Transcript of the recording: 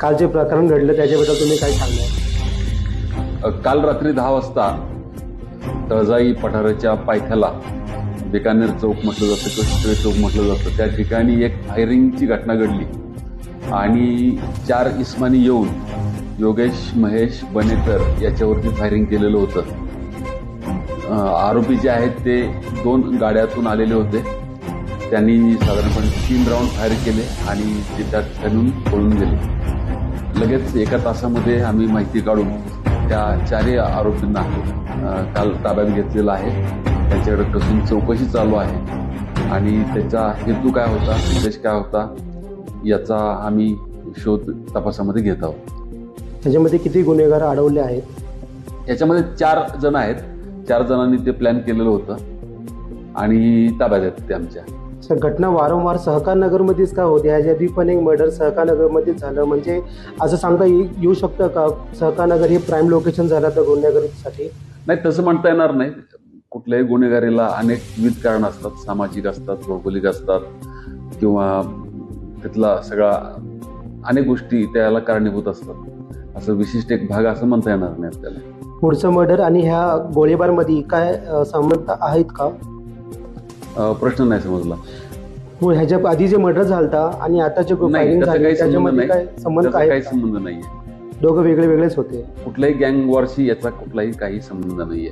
काल जे प्रकरण घडलं त्याच्याबद्दल तुम्ही काय सांगणार? काल रात्री 10 वाजता तळजाई पठाराच्या पायथ्याला बिकानेर चौक म्हटलं जातं किंवा शितळे चौक म्हटलं जातं, त्या ठिकाणी एक फायरिंगची घटना घडली आणि 4 इस्मानी येऊन योगेश महेश बनेकर याच्यावरती फायरिंग केलेलं होतं. आरोपी जे आहेत ते 2 गाड्यातून आलेले होते. त्यांनी साधारणपणे 3 राऊंड फायर केले आणि ते त्या ठिकाणून पळून गेले. लगेच एका तासामध्ये आम्ही माहिती काढून त्या 4 आरोपींना काल ताब्यात घेतलेलं आहे. त्यांच्याकडे कसून चौकशी चालू आहे आणि त्याचा हेतू काय होता, उद्देश काय होता याचा आम्ही शोध तपासामध्ये घेत आहोत. त्याच्यामध्ये किती गुन्हेगार अडवले आहेत? याच्यामध्ये 4 जण आहेत. 4 जणांनी ते प्लॅन केलेलं होतं आणि ताब्यात आहेत ते आमच्या. सर, घटना वारंवार सहकार नगरमध्येच का होते? ह्याच्या आधी पण एक मर्डर सहकार नगरमध्येच झालं, म्हणजे असं सांगता येऊ शकतं का सहकार नगर हे प्राईम लोकेशन झालं तर गुन्हेगारीसाठी? नाही, तसं म्हणता येणार नाही. कुठल्याही गुन्हेगारीला अनेक विविध कारणं असतात, सामाजिक असतात, भौगोलिक असतात किंवा तिथला सगळा अनेक गोष्टी त्याला कारणीभूत असतात. असं विशिष्ट एक भाग असं म्हणता येणार नाही आपल्याला. पुढचं मर्डर आणि ह्या गोळीबारमध्ये काय संबंध आहेत का? प्रश्न नाही समजला. हो, ह्याच्या आधी जे मर्डर झालता आणि आता जे फायरिंग झाली त्याच्यामध्ये काय संबंध आहे? काही संबंध नाहीये. दोघं वेगळे वेगळेच होते. कुठल्याही गँग वॉरशी याचा कुठलाही काही संबंध नाहीये.